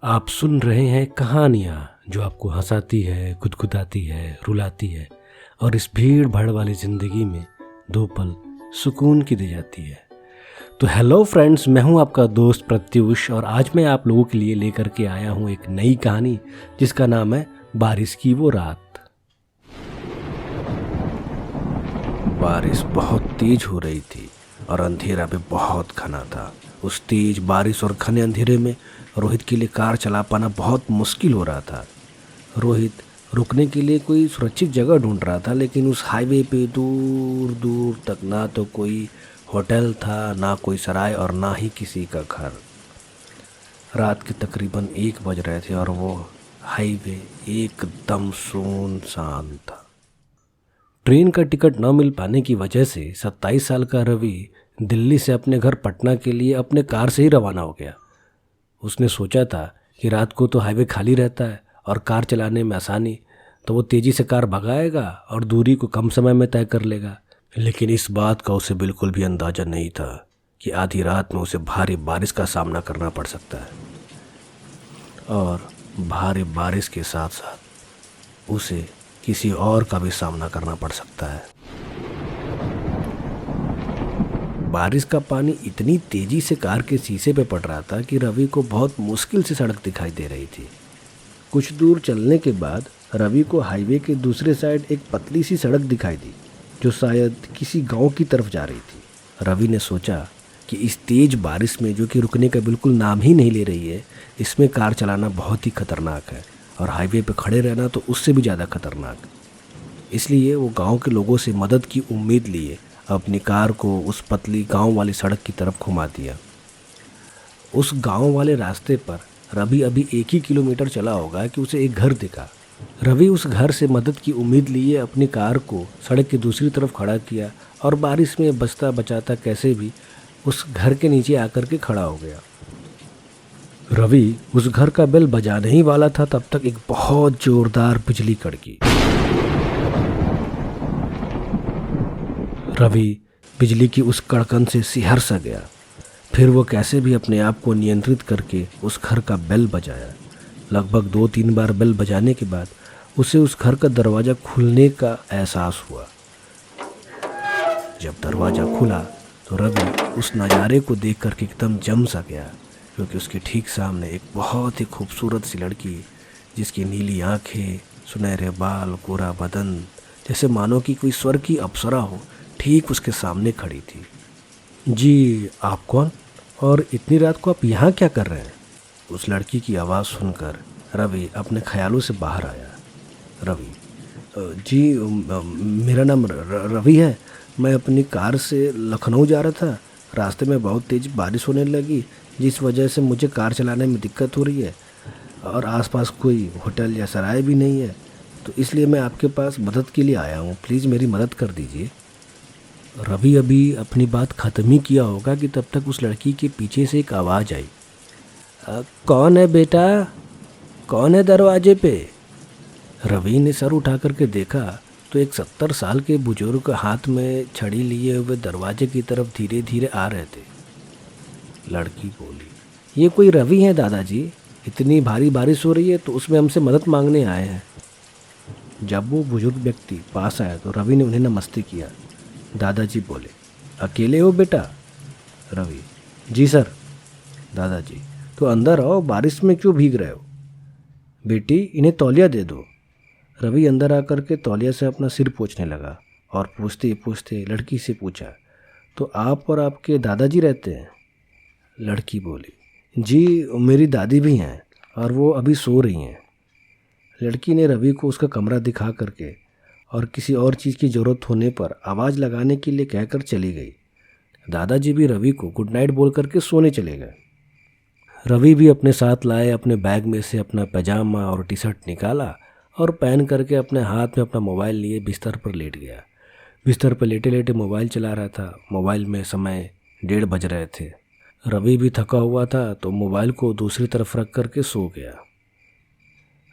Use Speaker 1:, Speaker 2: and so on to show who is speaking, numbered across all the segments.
Speaker 1: आप सुन रहे हैं कहानियाँ जो आपको हंसाती है, गुदगुदाती है, रुलाती है और इस भीड़ भाड़ वाली ज़िंदगी में दो पल सुकून की दे जाती है। तो हेलो फ्रेंड्स, मैं हूं आपका दोस्त प्रत्युष और आज मैं आप लोगों के लिए लेकर के आया हूं एक नई कहानी जिसका नाम है बारिश की वो रात। बारिश बहुत तेज हो रही थी और अंधेरा भी बहुत घना था। उस तेज बारिश और घने अंधेरे में रोहित के लिए कार चला पाना बहुत मुश्किल हो रहा था। रोहित रुकने के लिए कोई सुरक्षित जगह ढूंढ रहा था, लेकिन उस हाईवे पे दूर दूर तक ना तो कोई होटल था, ना कोई सराय और ना ही किसी का घर। रात के तकरीबन 1 बज रहे थे और वो हाईवे एकदम सुनसान था। ट्रेन का टिकट न मिल पाने की वजह से 27 साल का रवि दिल्ली से अपने घर पटना के लिए अपने कार से ही रवाना हो गया। उसने सोचा था कि रात को तो हाईवे खाली रहता है और कार चलाने में आसानी, तो वो तेज़ी से कार भगाएगा और दूरी को कम समय में तय कर लेगा। लेकिन इस बात का उसे बिल्कुल भी अंदाज़ा नहीं था कि आधी रात में उसे भारी बारिश का सामना करना पड़ सकता है और भारी बारिश के साथ साथ उसे किसी और का भी सामना करना पड़ सकता है। बारिश का पानी इतनी तेजी से कार के शीशे पे पड़ रहा था कि रवि को बहुत मुश्किल से सड़क दिखाई दे रही थी। कुछ दूर चलने के बाद रवि को हाईवे के दूसरे साइड एक पतली सी सड़क दिखाई दी जो शायद किसी गांव की तरफ जा रही थी। रवि ने सोचा कि इस तेज बारिश में, जो कि रुकने का बिल्कुल नाम ही नहीं ले रही है, इसमें कार चलाना बहुत ही खतरनाक है और हाईवे पे खड़े रहना तो उससे भी ज़्यादा खतरनाक। इसलिए वो गांव के लोगों से मदद की उम्मीद लिए अपनी कार को उस पतली गांव वाली सड़क की तरफ घुमा दिया। उस गांव वाले रास्ते पर रवि अभी 1 ही किलोमीटर चला होगा कि उसे एक घर दिखा। रवि उस घर से मदद की उम्मीद लिए अपनी कार को सड़क की दूसरी तरफ खड़ा किया और बारिश में बचता बचाता कैसे भी उस घर के नीचे आकर के खड़ा हो गया। रवि उस घर का बेल बजाने ही वाला था, तब तक एक बहुत जोरदार बिजली कड़की। रवि बिजली की उस कड़कन से सिहर सा गया। फिर वो कैसे भी अपने आप को नियंत्रित करके उस घर का बेल बजाया। लगभग 2-3 बार बेल बजाने के बाद उसे उस घर का दरवाज़ा खुलने का एहसास हुआ। जब दरवाज़ा खुला तो रवि उस नज़ारे को देख करके एकदम जम सा गया, क्योंकि उसके ठीक सामने एक बहुत ही खूबसूरत सी लड़की, जिसकी नीली आँखें, सुनहरे बाल, गोरा बदन, जैसे मानो कि कोई स्वर्ग की अप्सरा हो, ठीक उसके सामने खड़ी थी। जी, आप कौन और इतनी रात को आप यहाँ क्या कर रहे हैं? उस लड़की की आवाज़ सुनकर रवि अपने ख्यालों से बाहर आया। रवि, जी मेरा नाम रवि है। मैं अपनी कार से लखनऊ जा रहा था। रास्ते में बहुत तेज़ बारिश होने लगी, जिस वजह से मुझे कार चलाने में दिक्कत हो रही है और आसपास कोई होटल या सराय भी नहीं है, तो इसलिए मैं आपके पास मदद के लिए आया हूँ। प्लीज़ मेरी मदद कर दीजिए। रवि अभी अपनी बात ख़त्म ही किया होगा कि तब तक उस लड़की के पीछे से एक आवाज़ आई। कौन है बेटा? कौन है दरवाजे पे? रवि ने सर उठा करके देखा तो एक 70 साल के बुजुर्ग हाथ में छड़ी लिए हुए दरवाजे की तरफ धीरे धीरे आ रहे थे। लड़की बोली, ये कोई रवि है दादाजी। इतनी भारी बारिश हो रही है तो उसमें हमसे मदद मांगने आए हैं। जब वो बुजुर्ग व्यक्ति पास आया तो रवि ने उन्हें नमस्ते किया। दादाजी बोले, अकेले हो बेटा? रवि, जी सर। दादाजी, तो अंदर आओ, बारिश में क्यों भीग रहे हो? बेटी, इन्हें तौलिया दे दो। रवि अंदर आकर के तौलिया से अपना सिर पोंछने लगा और पूछते पूछते लड़की से पूछा, तो आप और आपके दादाजी रहते हैं? लड़की बोली, जी मेरी दादी भी हैं और वो अभी सो रही हैं। लड़की ने रवि को उसका कमरा दिखा करके और किसी और चीज़ की ज़रूरत होने पर आवाज़ लगाने के लिए कहकर चली गई। दादाजी भी रवि को गुड नाइट बोल करके सोने चले गए। रवि भी अपने साथ लाए अपने बैग में से अपना पैजामा और टी शर्ट निकाला और पहन करके अपने हाथ में अपना मोबाइल लिए बिस्तर पर लेट गया। बिस्तर पर लेटे लेटे मोबाइल चला रहा था। मोबाइल में समय 1:30 बज रहे थे। रवि भी थका हुआ था तो मोबाइल को दूसरी तरफ रख करके सो गया।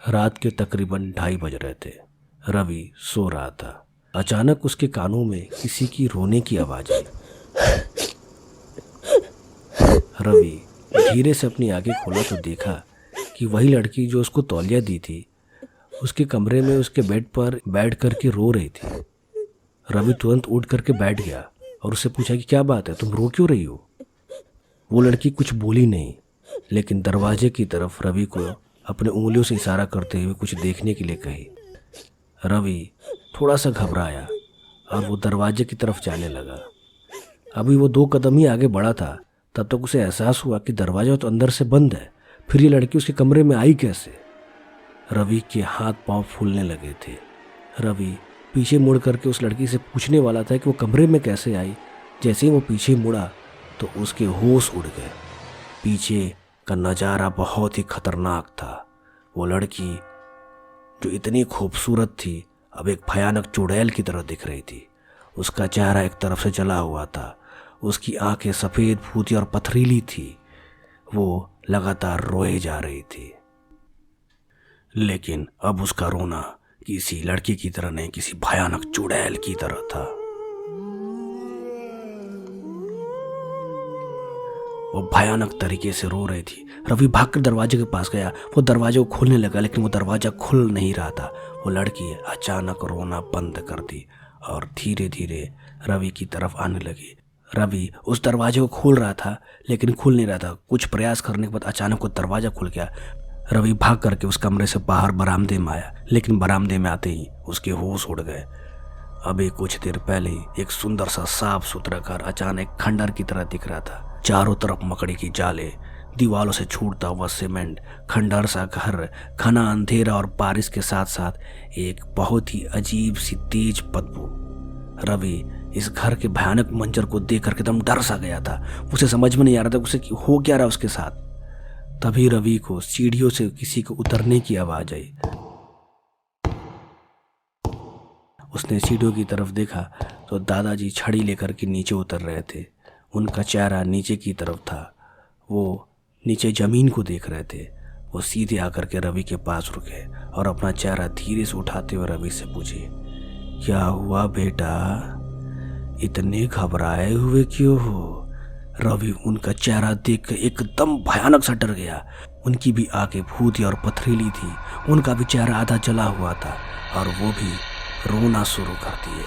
Speaker 1: रात के तकरीबन 2:30 बज रहे थे। रवि सो रहा था। अचानक उसके कानों में किसी की रोने की आवाज़ आई। रवि धीरे से अपनी आंखें खोला तो देखा कि वही लड़की जो उसको तौलिया दी थी उसके कमरे में उसके बेड पर बैठ करके रो रही थी। रवि तुरंत उठ करके बैठ गया और उससे पूछा कि क्या बात है, तुम रो क्यों रही हो? वो लड़की कुछ बोली नहीं, लेकिन दरवाजे की तरफ रवि को अपने उंगलियों से इशारा करते हुए कुछ देखने के लिए कही। रवि थोड़ा सा घबराया और वो दरवाजे की तरफ जाने लगा। अभी वो 2 कदम ही आगे बढ़ा था, तब तक उसे एहसास हुआ कि दरवाजा तो अंदर से बंद है, फिर ये लड़की उसके कमरे में आई कैसे? रवि के हाथ पांव फूलने लगे थे। रवि पीछे मुड़ करके उस लड़की से पूछने वाला था कि वो कमरे में कैसे आई। जैसे ही वो पीछे मुड़ा तो उसके होश उड़ गए। पीछे का नज़ारा बहुत ही खतरनाक था। वो लड़की जो इतनी खूबसूरत थी अब एक भयानक चुड़ैल की तरह दिख रही थी। उसका चेहरा एक तरफ से जला हुआ था, उसकी आंखें सफ़ेद फूटी और पथरीली थी। वो लगातार रोए जा रही थी, लेकिन अब उसका रोना किसी लड़की की तरह नहीं, किसी भयानक चुड़ैल की तरह था। वो भयानक तरीके से रो रही थी। रवि भागकर दरवाजे के पास गया। वो दरवाजे को खोलने लगा, लेकिन वो दरवाज़ा खुल नहीं रहा था। वो लड़की अचानक रोना बंद कर दी और धीरे धीरे रवि की तरफ आने लगी। रवि उस दरवाजे को खोल रहा था, लेकिन खुल नहीं रहा था। कुछ प्रयास करने के बाद अचानक वो दरवाज़ा खुल गया। रवि भाग करके उस कमरे से बाहर बरामदे में आया, लेकिन बरामदे में आते ही उसके होश उड़ गए। अभी कुछ देर पहले एक सुंदर सा साफ सुथरा घर अचानक खंडर की तरह दिख रहा था। चारों तरफ मकड़ी की जाले, दीवारों से छूटता हुआ सीमेंट, खंडर सा घर, घना अंधेरा और बारिश के साथ साथ एक बहुत ही अजीब सी तेज बदबू। रवि इस घर के भयानक मंजर को देख करके एकदम डर सा गया था। उसे समझ में नहीं आ रहा था उसे हो क्या रहा उसके साथ। तभी रवि को सीढ़ियों से किसी को उतरने की आवाज आई। उसने सीढ़ियों की तरफ देखा तो दादाजी छड़ी लेकर के नीचे उतर रहे थे। उनका चेहरा नीचे की तरफ था। वो नीचे जमीन को देख रहे थे। वो सीधे आकर के रवि के पास रुके और अपना चेहरा धीरे से उठाते हुए रवि से पूछे, क्या हुआ बेटा, इतने घबराए हुए क्यों हो? रवि उनका चेहरा देख कर एकदम भयानक सा डर गया। उनकी भी आंखें भूती और पथरीली थी। उनका भी चेहरा आधा जला हुआ था और वो भी रोना शुरू कर दिए।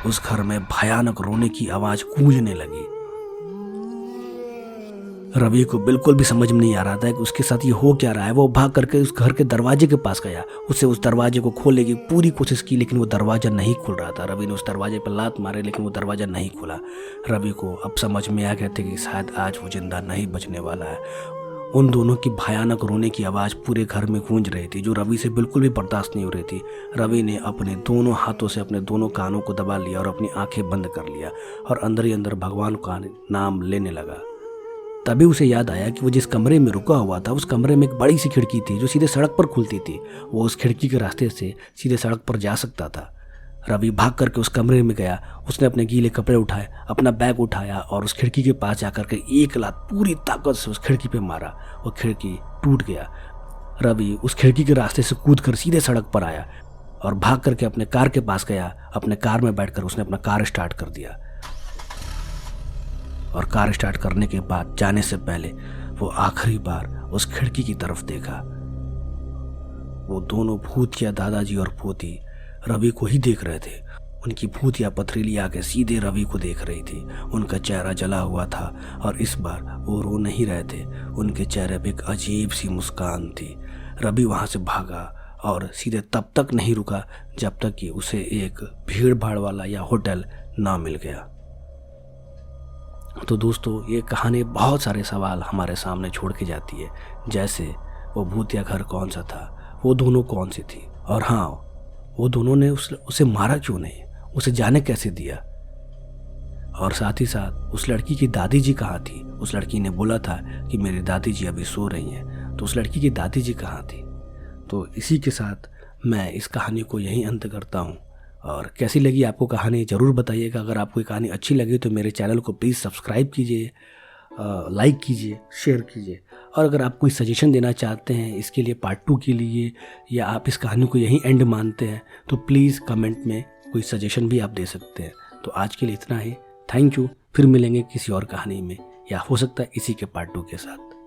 Speaker 1: उस घर में भयानक रोने की आवाज गूंजने लगी। रवि को बिल्कुल भी समझ में नहीं आ रहा था कि उसके साथ ये हो क्या रहा है। वो भाग करके उस घर के दरवाजे के पास गया। उसे उस दरवाजे को खोलने की पूरी कोशिश की, लेकिन वो दरवाज़ा नहीं खुल रहा था। रवि ने उस दरवाजे पर लात मारे, लेकिन वो दरवाज़ा नहीं खुला। रवि को अब समझ में आ गया था कि शायद आज वो जिंदा नहीं बचने वाला है। उन दोनों की भयानक रोने की आवाज़ पूरे घर में गूंज रही थी, जो रवि से बिल्कुल भी बर्दाश्त नहीं हो रही थी। रवि ने अपने दोनों हाथों से अपने दोनों कानों को दबा लिया और अपनी आंखें बंद कर लिया और अंदर ही अंदर भगवान का नाम लेने लगा। तभी उसे याद आया कि वो जिस कमरे में रुका हुआ था उस कमरे में एक बड़ी सी खिड़की थी जो सीधे सड़क पर खुलती थी। वो उस खिड़की के रास्ते से सीधे सड़क पर जा सकता था। रवि भाग करके उस कमरे में गया। उसने अपने गीले कपड़े उठाए, अपना बैग उठाया और उस खिड़की के पास जाकर के एक लात पूरी ताकत से उस खिड़की पे मारा। वो खिड़की टूट गया। रवि उस खिड़की के रास्ते से कूद कर सीधे सड़क पर आया और भाग करके अपने कार के पास गया। अपने कार में बैठकर उसने अपना कार स्टार्ट कर दिया और कार स्टार्ट करने के बाद जाने से पहले वो आखिरी बार उस खिड़की की तरफ देखा। वो दोनों भूतिया दादाजी और पोती रवि को ही देख रहे थे। उनकी भूतिया पथरीली आंखें सीधे रवि को देख रही थी। उनका चेहरा जला हुआ था और इस बार वो रो नहीं रहे थे। उनके चेहरे पे एक अजीब सी मुस्कान थी। रवि वहाँ से भागा और सीधे तब तक नहीं रुका जब तक कि उसे एक भीड़ भाड़ वाला या होटल ना मिल गया। तो दोस्तों, ये कहानी बहुत सारे सवाल हमारे सामने छोड़ के जाती है, जैसे वो भूतिया घर कौन सा था, वो दोनों कौन सी थी, और हाँ, वो दोनों ने उसे मारा क्यों नहीं, उसे जाने कैसे दिया, और साथ ही साथ उस लड़की की दादी जी कहाँ थी। उस लड़की ने बोला था कि मेरी दादी जी अभी सो रही हैं, तो उस लड़की की दादी जी कहाँ थी। तो इसी के साथ मैं इस कहानी को यहीं अंत करता हूँ। और कैसी लगी आपको कहानी ज़रूर बताइएगा। अगर आपको ये कहानी अच्छी लगी तो मेरे चैनल को प्लीज़ सब्सक्राइब कीजिए, लाइक कीजिए, शेयर कीजिए। और अगर आप कोई सजेशन देना चाहते हैं इसके लिए पार्ट 2 के लिए, या आप इस कहानी को यहीं एंड मानते हैं, तो प्लीज़ कमेंट में कोई सजेशन भी आप दे सकते हैं। तो आज के लिए इतना ही। Thank you. फिर मिलेंगे किसी और कहानी में, या हो सकता है इसी के पार्ट 2 के साथ।